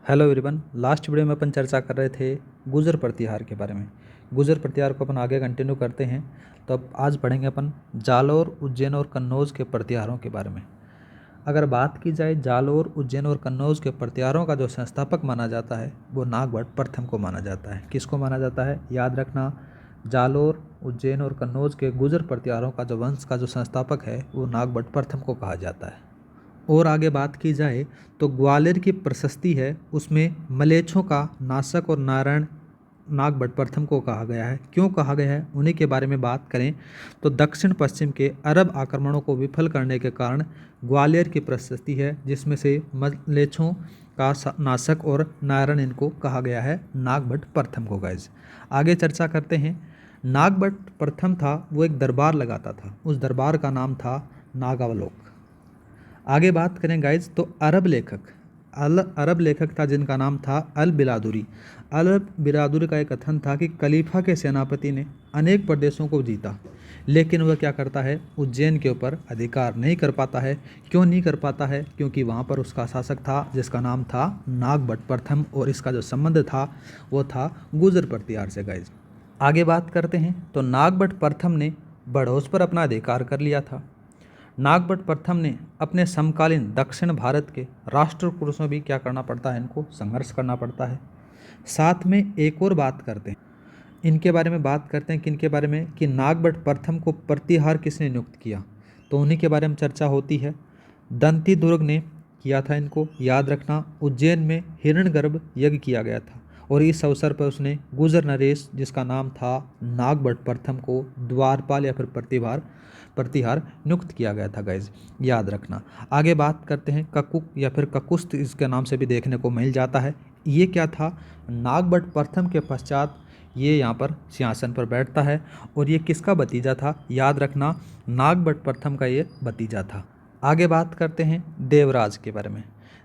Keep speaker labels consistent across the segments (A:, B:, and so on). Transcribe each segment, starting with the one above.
A: Hello everyone. Last video में अपन चर्चा कर रहे थे गुर्जर प्रतिहार के बारे में। गुर्जर प्रतिहार को अपन आगे कंटिन्यू करते हैं। तो अब आज पढ़ेंगे अपन जालौर, उज्जैन और कन्नौज के प्रतिहारों के बारे में। अगर बात की जाए जालौर, उज्जैन और कन्नौज के प्रतिहारों का जो संस्थापक माना जाता है वो नागभट्ट प्रथम को माना जाता है। किसको माना जाता है, याद रखना, जालौर, उज्जैन और कन्नौज के गुर्जर प्रतिहारों का जो वंश का जो संस्थापक है वो नागभट्ट प्रथम को कहा जाता है। और आगे बात की जाए तो ग्वालियर की प्रशस्ति है उसमें मलेच्छों का नाशक और नारायण नागभट्ट प्रथम को कहा गया है। क्यों कहा गया है उन्हीं के बारे में बात करें तो दक्षिण पश्चिम के अरब आक्रमणों को विफल करने के कारण ग्वालियर की प्रशस्ति है जिसमें से मलेच्छों का नाशक और नारायण इनको कहा गया है नागभट्ट प्रथम को। गाइज आगे चर्चा करते हैं। नागभट्ट प्रथम था वो एक दरबार लगाता था, उस दरबार का नाम था नागावलोक। आगे बात करें गाइज तो अरब लेखक था जिनका नाम था अल बिलादुरी। अल बिलादुरी का एक कथन था कि खलीफा के सेनापति ने अनेक प्रदेशों को जीता, लेकिन वह क्या करता है, उज्जैन के ऊपर अधिकार नहीं कर पाता है। क्यों नहीं कर पाता है, क्योंकि वहाँ पर उसका शासक था जिसका नाम था नागभट्ट प्रथम और इसका जो संबंध था वो था गुर्जर प्रतिहार से। गाइज आगे बात करते हैं तो नागभट्ट प्रथम ने बड़ौस पर अपना अधिकार कर लिया था। नागभट्ट प्रथम ने अपने समकालीन दक्षिण भारत के राष्ट्रकूटों में भी क्या करना पड़ता है, इनको संघर्ष करना पड़ता है। साथ में एक और बात करते हैं, इनके बारे में बात करते हैं, किनके बारे में, कि नागभट्ट प्रथम को प्रतिहार किसने नियुक्त किया, तो उन्हीं के बारे में चर्चा होती है। दंती दुर्ग ने किया था इनको, याद रखना। उज्जैन में हिरण्यगर्भ यज्ञ किया गया था और इस अवसर पर उसने गुर्जर नरेश जिसका नाम था नागभट्ट प्रथम को द्वारपाल या फिर प्रतिहार नियुक्त किया गया था। गाइज याद रखना। आगे बात करते हैं ककुक या फिर ककुस्त, इसके नाम से भी देखने को मिल जाता है। ये क्या था, नागभट्ट प्रथम के पश्चात ये यहाँ पर सिंहासन पर बैठता है और ये किसका भतीजा था, याद रखना, नागभट्ट प्रथम का ये भतीजा था। आगे बात करते हैं देवराज के बारे में।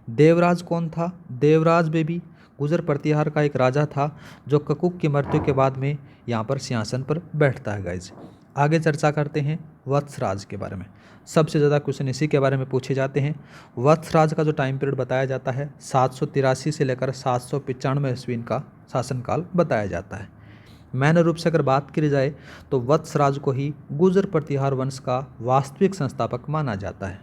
A: देवराज कौन था, देवराज भी गुर्जर प्रतिहार का एक राजा था जो ककुक की मृत्यु के बाद में यहाँ पर सिंहासन पर बैठता है। गाइज आगे चर्चा करते हैं वत्सराज के बारे में। सबसे ज़्यादा क्वेश्चन इसी के बारे में पूछे जाते हैं। वत्सराज का जो टाइम पीरियड बताया जाता है 783 से लेकर 795 ईस्वी का शासनकाल बताया जाता है। मैन रूप से अगर बात की जाए तो वत्सराज को ही गुर्जर प्रतिहार वंश का वास्तविक संस्थापक माना जाता है।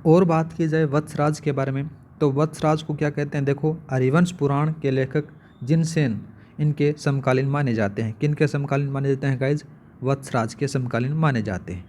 A: और बात की जाए वत्सराज के बारे में तो वत्सराज को क्या कहते हैं, देखो, हरिवंश पुराण के लेखक जिनसेन इनके समकालीन माने जाते हैं। किन के समकालीन माने जाते हैं गाइज, वत्सराज के समकालीन माने जाते हैं।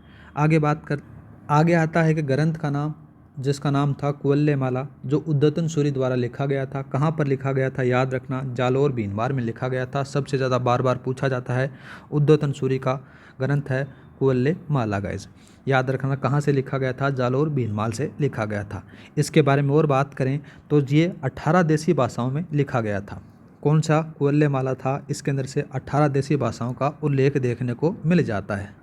A: आगे आता है कि ग्रंथ का नाम जिसका नाम था कुवल्लेमाला, जो उद्यतन सूरी द्वारा लिखा गया था। कहाँ पर लिखा गया था, याद रखना, जालौर भीनमार में लिखा गया था। सबसे ज़्यादा बार बार पूछा जाता है। उद्यतन सूरी का ग्रंथ है कुवल्लेमाला। गाइज याद रखना कहाँ से लिखा गया था, जालौर भीनमाल से लिखा गया था। इसके बारे में और बात करें तो ये 18 देसी भाषाओं में लिखा गया था। कौन सा कुवल्लेमाला था, इसके अंदर से 18 देसी भाषाओं का उल्लेख देखने को मिल जाता है।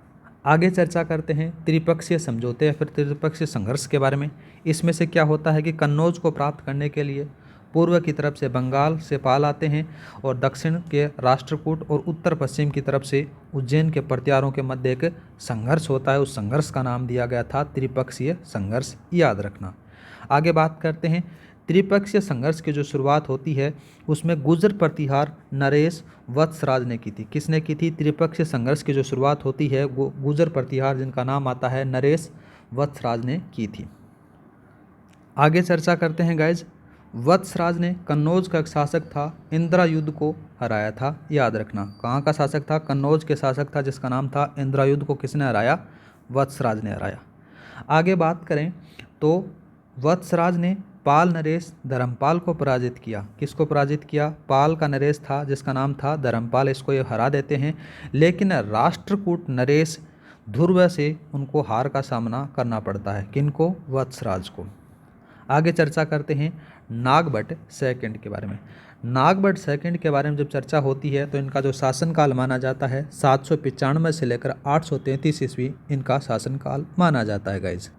A: आगे चर्चा करते हैं त्रिपक्षीय समझौते या फिर त्रिपक्षीय संघर्ष के बारे में। इसमें से क्या होता है कि कन्नौज को प्राप्त करने के लिए पूर्व की तरफ से बंगाल से पाल आते हैं और दक्षिण के राष्ट्रकूट और उत्तर पश्चिम की तरफ से उज्जैन के प्रतिहारों के मध्य एक संघर्ष होता है। उस संघर्ष का नाम दिया गया था त्रिपक्षीय संघर्ष, याद रखना। आगे बात करते हैं त्रिपक्षीय संघर्ष की जो शुरुआत होती है उसमें गुर्जर प्रतिहार नरेश वत्सराज ने की थी। किसने की थी, त्रिपक्षीय संघर्ष की जो शुरुआत होती है वो गुर्जर प्रतिहार जिनका नाम आता है नरेश वत्सराज ने की थी। आगे चर्चा करते हैं गाइज, वत्सराज ने कन्नौज का एक शासक था इंद्रायुध को हराया था। याद रखना कहाँ का शासक था, कन्नौज के शासक था जिसका नाम था इंद्रायुध को किसने हराया, वत्सराज ने हराया। आगे बात करें तो वत्सराज ने पाल नरेश धर्मपाल को पराजित किया। किसको पराजित किया, पाल का नरेश था जिसका नाम था धर्मपाल, इसको ये हरा देते हैं। लेकिन राष्ट्रकूट नरेश ध्रुव से उनको हार का सामना करना पड़ता है। किनको, वत्सराज को। आगे चर्चा करते हैं नागभट्ट सेकंड के बारे में। नागभट्ट सेकंड के बारे में जब चर्चा होती है तो इनका जो शासनकाल माना जाता है 795 से लेकर 833 ईस्वी इनका शासनकाल माना जाता है। गाइज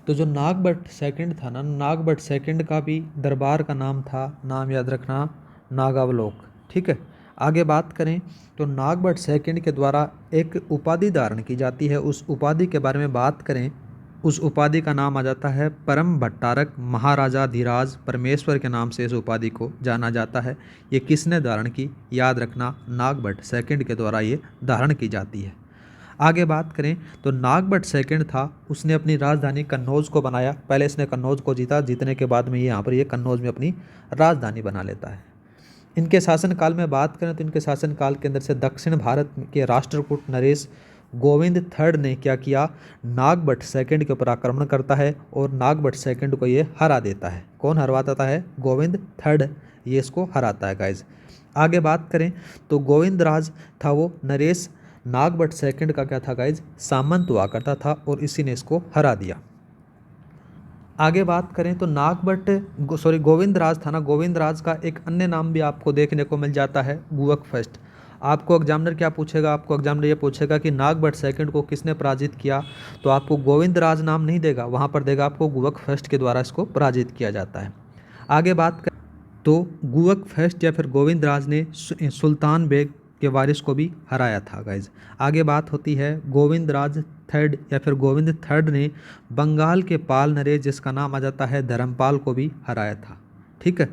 A: तो जो नागभट्ट सेकंड था ना, नागभट्ट सेकंड का भी दरबार का नाम था, नाम याद रखना, नागावलोक। ठीक है। आगे बात करें तो नागभट्ट सेकंड के द्वारा एक उपाधि धारण की जाती है। उस उपाधि के बारे में बात करें उस उपाधि का नाम आ जाता है परम भट्टारक महाराजाधिराज परमेश्वर के नाम से इस उपाधि को जाना जाता है। ये किसने धारण की? याद रखना, नागभट्ट सेकंड के द्वारा ये धारण की जाती है। आगे बात करें तो नागभट्ट सेकंड था, उसने अपनी राजधानी कन्नौज को बनाया। पहले इसने कन्नौज को जीता, जीतने के बाद में ये यहाँ पर ये कन्नौज में अपनी राजधानी बना लेता है। इनके शासनकाल में बात करें तो इनके शासनकाल के अंदर से दक्षिण भारत के राष्ट्रकूट नरेश गोविंद थर्ड ने क्या किया? नागभट्ट सेकंड के ऊपर आक्रमण करता है और नागभट्ट सेकंड को ये हरा देता है। कौन हरवाता है? गोविंद थर्ड, ये इसको हराता है गाइज। आगे बात करें तो गोविंद राज था वो नरेश नागभट्ट सेकंड का क्या था गाइज? सामंत हुआ करता था और इसी ने इसको हरा दिया। आगे बात करें तो गोविंद राज था ना, गोविंद राज का एक अन्य नाम भी आपको देखने को मिल जाता है, गुवक फर्स्ट। आपको एग्जामिनर क्या पूछेगा? आपको एग्जामिनर ये पूछेगा कि नागभट्ट सेकंड को किसने पराजित किया, तो आपको गोविंद राज नाम नहीं देगा, वहाँ पर देगा आपको गुवक फर्स्ट के द्वारा इसको पराजित किया जाता है। आगे बात करें तो गुवक फर्स्ट या फिर गोविंद राज ने सुल्तान बेग के वारिस को भी हराया था गाइज। आगे बात होती है गोविंद राज थर्ड या फिर गोविंद थर्ड ने बंगाल के पाल नरेश जिसका नाम आ जाता है धर्मपाल को भी हराया था। ठीक है,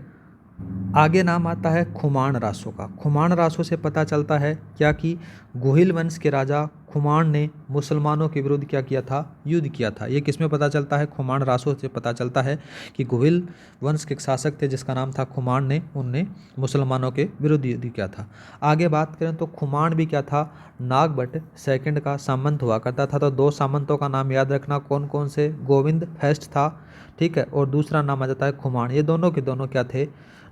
A: आगे नाम आता है खुमान रासो का। खुमान रासो से पता चलता है क्या कि गोहिल वंश के राजा खुमान ने मुसलमानों के विरुद्ध क्या किया था? युद्ध किया था। ये किसमें पता चलता है? खुमान रासो से पता चलता है कि गोहिल वंश के शासक थे जिसका नाम था खुमान ने, उनने मुसलमानों के विरुद्ध युद्ध किया था। आगे बात करें तो खुमान भी क्या था? नागभट्ट सेकंड का सामंत हुआ करता था। तो दो सामंतों का नाम याद रखना, कौन कौन से? गोविंद फर्स्ट था, ठीक है, और दूसरा नाम आ जाता है खुमान। ये दोनों के दोनों क्या थे?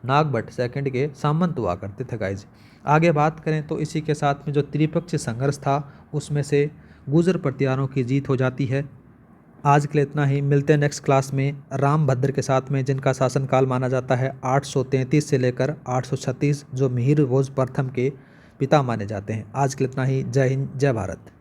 A: नागभट्ट सेकंड के सामंत हुआ करते थे गाइज। आगे बात करें तो इसी के साथ में जो त्रिपक्षीय संघर्ष था उसमें से गुर्जर प्रतिहारों की जीत हो जाती है। आज के लिए इतना ही, मिलते हैं नेक्स्ट क्लास में रामभद्र के साथ में, जिनका शासनकाल माना जाता है 833 से लेकर 836, जो मिहिर भोज प्रथम के पिता माने जाते हैं। आज के लिए इतना ही, जय हिंद, जय भारत।